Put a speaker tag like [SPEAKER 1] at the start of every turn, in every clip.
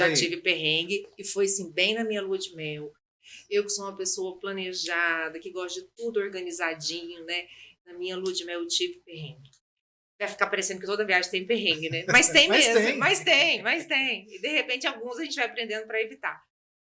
[SPEAKER 1] Já tive perrengue e foi assim, bem na minha lua de mel. Eu que sou uma pessoa planejada, que gosta de tudo organizadinho, né? Na minha lua de mel eu tive perrengue. Vai ficar parecendo que toda viagem tem perrengue, né? Mas tem mesmo, mas tem. E de repente alguns a gente vai aprendendo para evitar.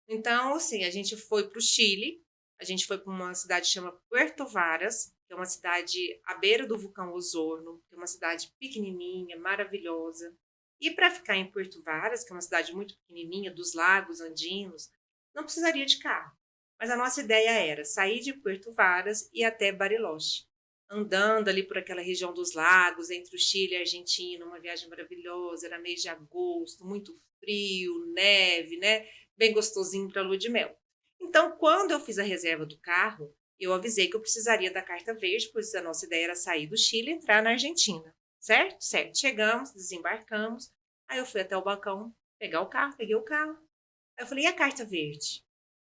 [SPEAKER 1] Então, assim, a gente foi para o Chile, a gente foi para uma cidade que chama Puerto Varas, que é uma cidade à beira do vulcão Osorno, que é uma cidade pequenininha, maravilhosa. E para ficar em Puerto Varas, que é uma cidade muito pequenininha, dos lagos andinos, não precisaria de carro. Mas a nossa ideia era sair de Puerto Varas e ir até Bariloche, andando ali por aquela região dos lagos, entre o Chile e a Argentina, uma viagem maravilhosa, era mês de agosto, muito frio, neve, né? Bem gostosinho para a lua de mel. Então, quando eu fiz a reserva do carro, eu avisei que eu precisaria da carta verde, pois a nossa ideia era sair do Chile e entrar na Argentina, certo? Certo. Chegamos, desembarcamos, aí eu fui até o balcão pegar o carro, peguei o carro, aí eu falei, e a carta verde?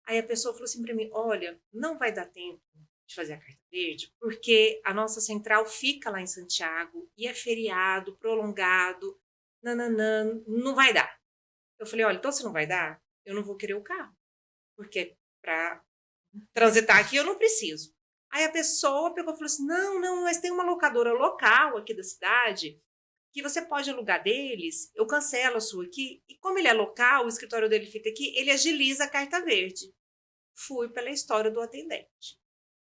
[SPEAKER 1] Aí a pessoa falou assim para mim, olha, não vai dar tempo de fazer a carta verde, porque a nossa central fica lá em Santiago e é feriado, prolongado, nananã, não vai dar. Eu falei, olha, então se não vai dar, eu não vou querer o carro, porque para transitar aqui eu não preciso. Aí a pessoa pegou e falou assim, não, mas tem uma locadora local aqui da cidade que você pode alugar deles, eu cancelo a sua aqui, e como ele é local, o escritório dele fica aqui, ele agiliza a carta verde. Fui pela história do atendente.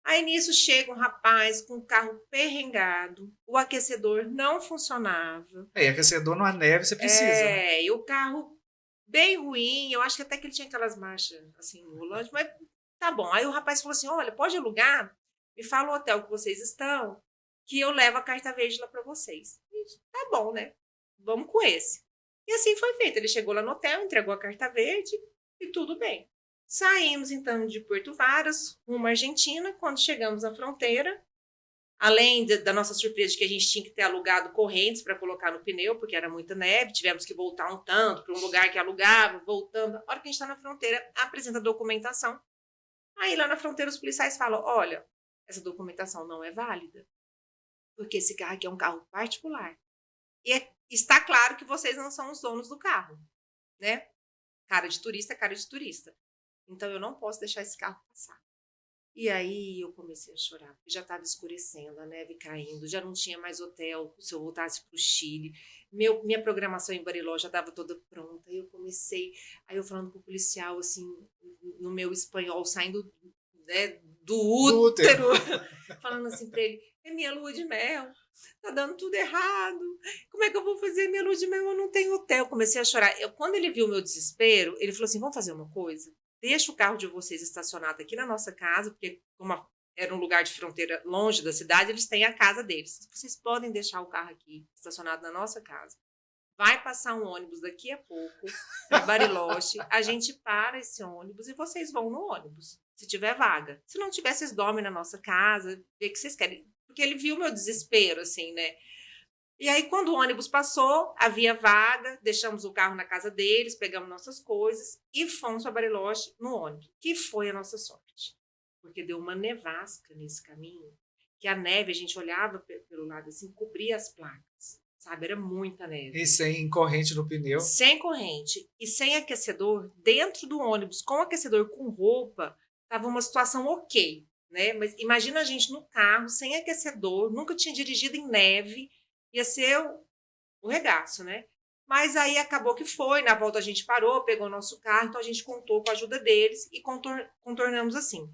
[SPEAKER 1] Aí nisso chega um rapaz com o carro perrengado, o aquecedor não funcionava.
[SPEAKER 2] E aquecedor numa neve você precisa.
[SPEAKER 1] E o carro bem ruim, eu acho que até que ele tinha aquelas marchas assim no volante, mas tá bom. Aí o rapaz falou assim, olha, pode alugar? Me fala o hotel que vocês estão, que eu levo a carta verde lá para vocês. E, tá bom, né? Vamos com esse. E assim foi feito. Ele chegou lá no hotel, entregou a carta verde e tudo bem. Saímos, então, de Porto Varas, rumo à Argentina. Quando chegamos à fronteira, além da nossa surpresa de que a gente tinha que ter alugado correntes para colocar no pneu, porque era muita neve, tivemos que voltar um tanto para um lugar que alugava, voltando. A hora que a gente está na fronteira, apresenta a documentação. Aí, lá na fronteira, os policiais falam, olha, essa documentação não é válida, porque esse carro aqui é um carro particular. E está claro que vocês não são os donos do carro, né? Cara de turista, cara de turista. Então, eu não posso deixar esse carro passar. E aí eu comecei a chorar, porque já estava escurecendo, a neve caindo, já não tinha mais hotel se eu voltasse para o Chile. Minha programação em Bariloche já estava toda pronta. Aí eu comecei, aí eu falando com o policial, assim, no meu espanhol, saindo, né, do útero, falando assim para ele, é minha lua de mel, tá dando tudo errado. Como é que eu vou fazer minha lua de mel? Eu não tenho hotel. Comecei a chorar. Quando ele viu o meu desespero, ele falou assim, vamos fazer uma coisa? Deixa o carro de vocês estacionado aqui na nossa casa, porque como era um lugar de fronteira longe da cidade, eles têm a casa deles. Vocês podem deixar o carro aqui estacionado na nossa casa. Vai passar um ônibus daqui a pouco para Bariloche, a gente para esse ônibus e vocês vão no ônibus, se tiver vaga. Se não tiver, vocês dormem na nossa casa, vê o que vocês querem. Porque ele viu meu desespero, assim, né? E aí, quando o ônibus passou, havia vaga, deixamos o carro na casa deles, pegamos nossas coisas e fomos para Bariloche no ônibus, que foi a nossa sorte. Porque deu uma nevasca nesse caminho, que a neve, a gente olhava pelo lado assim, cobria as placas, sabe? Era muita neve.
[SPEAKER 2] E sem corrente no pneu?
[SPEAKER 1] Sem corrente e sem aquecedor, dentro do ônibus, com aquecedor, com roupa, estava uma situação ok, né? Mas imagina a gente no carro, sem aquecedor, nunca tinha dirigido em neve, ia ser o regaço, né? Mas aí acabou que foi, na volta a gente parou, pegou o nosso carro, então a gente contou com a ajuda deles e contornamos assim.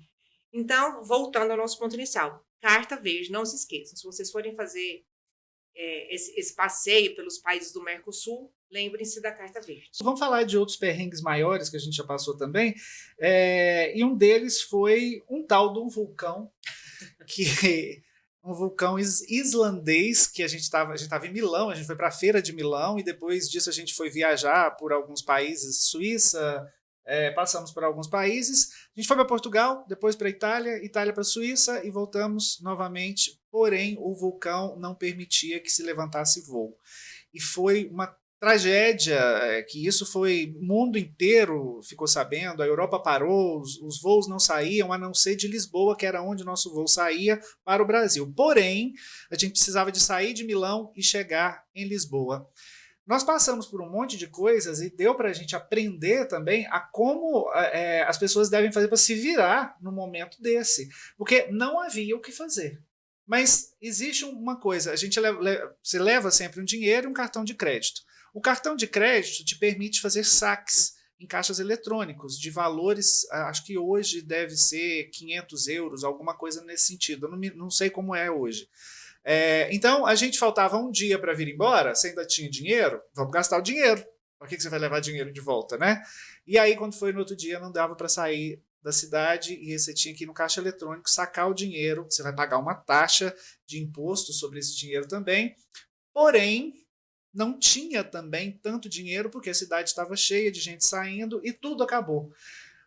[SPEAKER 1] Então, voltando ao nosso ponto inicial, carta verde, não se esqueçam, se vocês forem fazer esse passeio pelos países do Mercosul, lembrem-se da carta verde.
[SPEAKER 2] Vamos falar de outros perrengues maiores que a gente já passou também, e um deles foi um tal de um vulcão que... um vulcão islandês, que a gente estava em Milão, a gente foi para a feira de Milão, e depois disso a gente foi viajar por alguns países, Suíça, passamos por alguns países, a gente foi para Portugal, depois para Itália para Suíça, e voltamos novamente, porém o vulcão não permitia que se levantasse voo. E foi uma tragédia, que isso foi, o mundo inteiro ficou sabendo, a Europa parou, os voos não saíam, a não ser de Lisboa, que era onde o nosso voo saía, para o Brasil. Porém, a gente precisava de sair de Milão e chegar em Lisboa. Nós passamos por um monte de coisas e deu para a gente aprender também a como as pessoas devem fazer para se virar no momento desse, porque não havia o que fazer. Mas existe uma coisa, você leva sempre um dinheiro e um cartão de crédito. O cartão de crédito te permite fazer saques em caixas eletrônicos de valores, acho que hoje deve ser 500 euros, alguma coisa nesse sentido, eu não sei como é hoje. Então, a gente faltava um dia para vir embora, você ainda tinha dinheiro, vamos gastar o dinheiro. Por que você vai levar dinheiro de volta, né? E aí, quando foi no outro dia, não dava para sair da cidade e você tinha que ir no caixa eletrônico sacar o dinheiro, você vai pagar uma taxa de imposto sobre esse dinheiro também, porém, não tinha também tanto dinheiro porque a cidade estava cheia de gente saindo e tudo acabou.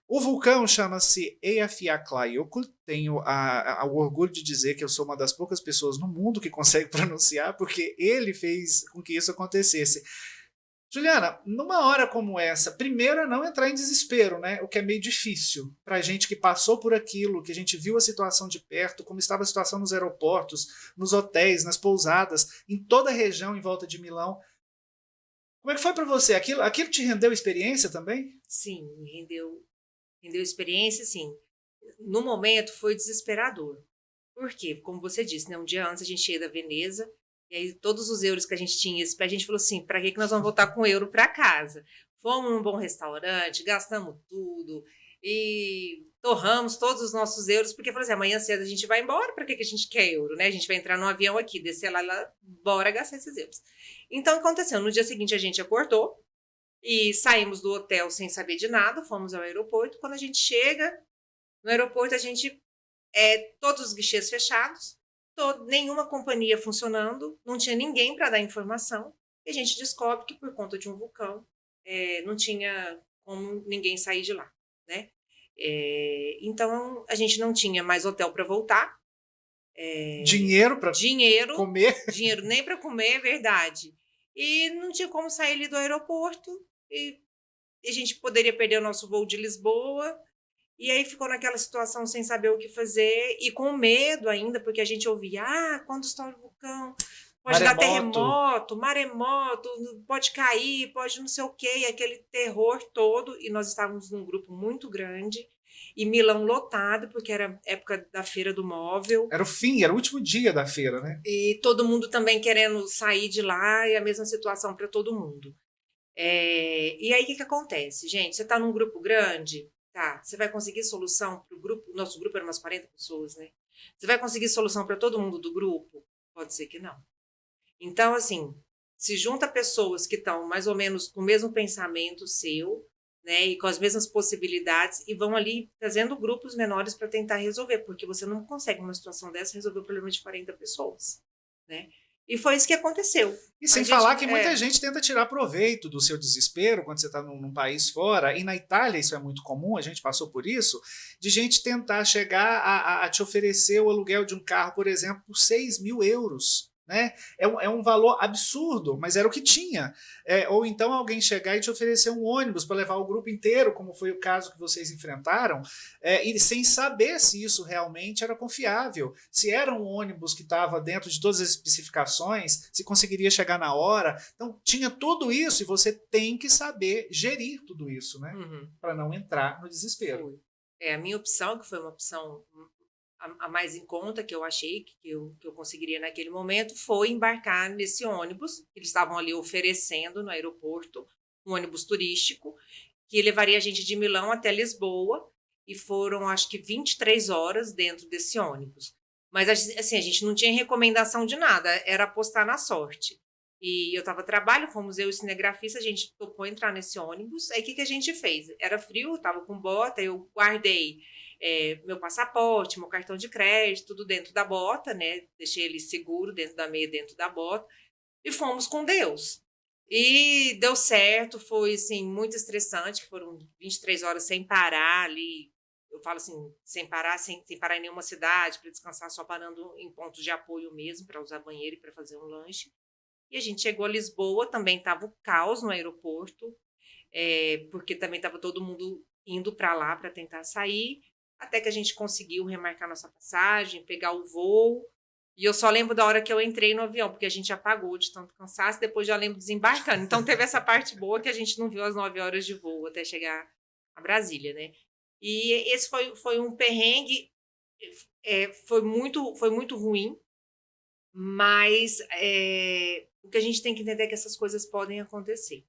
[SPEAKER 2] O vulcão chama-se Eyjafjallajökull. Tenho o orgulho de dizer que eu sou uma das poucas pessoas no mundo que consegue pronunciar, porque ele fez com que isso acontecesse. Juliana, numa hora como essa, primeiro é não entrar em desespero, né? O que é meio difícil para a gente que passou por aquilo, que a gente viu a situação de perto, como estava a situação nos aeroportos, nos hotéis, nas pousadas, em toda a região em volta de Milão. Como é que foi para você? Aquilo te rendeu experiência também?
[SPEAKER 1] Sim, rendeu experiência, sim. No momento foi desesperador. Por quê? Como você disse, né? Um dia antes a gente ia da Veneza, e aí todos os euros que a gente tinha, a gente falou assim, para que nós vamos voltar com euro para casa? Fomos num bom restaurante, gastamos tudo, e torramos todos os nossos euros, porque, por exemplo, amanhã cedo a gente vai embora, para que a gente quer euro, né? A gente vai entrar no avião aqui, descer lá, bora gastar esses euros. Então, aconteceu, no dia seguinte a gente acordou, e saímos do hotel sem saber de nada, fomos ao aeroporto. Quando a gente chega no aeroporto, a gente todos os guichês fechados, nenhuma companhia funcionando, não tinha ninguém para dar informação, e a gente descobre que por conta de um vulcão não tinha como ninguém sair de lá, né? Então a gente não tinha mais hotel para voltar,
[SPEAKER 2] dinheiro para comer,
[SPEAKER 1] dinheiro nem para comer, é verdade, e não tinha como sair ali do aeroporto, e a gente poderia perder o nosso voo de Lisboa. E aí ficou naquela situação sem saber o que fazer e com medo ainda, porque a gente ouvia, quando estoura o vulcão, pode dar terremoto, maremoto, pode cair, pode não sei o quê, e aquele terror todo. E nós estávamos num grupo muito grande, e Milão lotado, porque era época da Feira do Móvel.
[SPEAKER 2] Era o último dia da feira, né?
[SPEAKER 1] E todo mundo também querendo sair de lá, e a mesma situação para todo mundo. E aí o que acontece, gente? Você está num grupo grande, tá? Você vai conseguir solução para o grupo? Nosso grupo era umas 40 pessoas, né? Você vai conseguir solução para todo mundo do grupo? Pode ser que não. Então, assim, se junta pessoas que estão mais ou menos com o mesmo pensamento seu, né? E com as mesmas possibilidades, e vão ali trazendo grupos menores para tentar resolver, porque você não consegue, numa situação dessa, resolver o problema de 40 pessoas, né? E foi isso que aconteceu.
[SPEAKER 2] E sem falar que muita gente tenta tirar proveito do seu desespero quando você está num país fora, e na Itália isso é muito comum, a gente passou por isso, de gente tentar chegar a te oferecer o aluguel de um carro, por exemplo, por 6.000 euros. Né? É um valor absurdo, mas era o que tinha. Ou então alguém chegar e te oferecer um ônibus para levar o grupo inteiro, como foi o caso que vocês enfrentaram, e sem saber se isso realmente era confiável, se era um ônibus que estava dentro de todas as especificações, se conseguiria chegar na hora. Então tinha tudo isso e você tem que saber gerir tudo isso, né? Para não entrar no desespero.
[SPEAKER 1] A minha opção, que foi uma opção a mais em conta que eu achei que eu conseguiria naquele momento, foi embarcar nesse ônibus que eles estavam ali oferecendo no aeroporto, um ônibus turístico, que levaria a gente de Milão até Lisboa, e foram, acho que, 23 horas dentro desse ônibus. Mas, assim, a gente não tinha recomendação de nada, era apostar na sorte. E eu estava trabalho, fomos eu e o cinegrafista, a gente topou entrar nesse ônibus. Aí o que a gente fez? Era frio, estava com bota, eu guardei meu passaporte, meu cartão de crédito, tudo dentro da bota, né? Deixei ele seguro dentro da meia, dentro da bota, e fomos com Deus. E deu certo, foi assim, muito estressante, foram 23 horas sem parar ali. Eu falo assim, sem parar em nenhuma cidade, para descansar, só parando em pontos de apoio mesmo, para usar banheiro e para fazer um lanche. E a gente chegou a Lisboa, também estava o caos no aeroporto, porque também estava todo mundo indo para lá para tentar sair, até que a gente conseguiu remarcar nossa passagem, pegar o voo, E eu só lembro da hora que eu entrei no avião, porque a gente apagou de tanto cansaço, depois já lembro desembarcando. Então teve essa parte boa que a gente não viu as 9 horas de voo até chegar a Brasília, né? E esse foi um perrengue, foi muito ruim, mas o que a gente tem que entender é que essas coisas podem acontecer.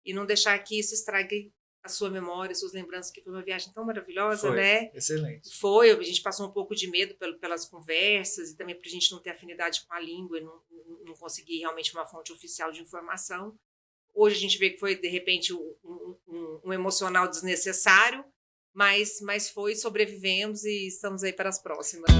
[SPEAKER 1] E não deixar que isso estrague a sua memória, suas lembranças, que foi uma viagem tão maravilhosa, né?
[SPEAKER 2] Excelente.
[SPEAKER 1] A gente passou um pouco de medo pelas conversas e também para a gente não ter afinidade com a língua e não conseguir realmente uma fonte oficial de informação. Hoje a gente vê que foi, de repente, um emocional desnecessário, mas sobrevivemos e estamos aí para as próximas.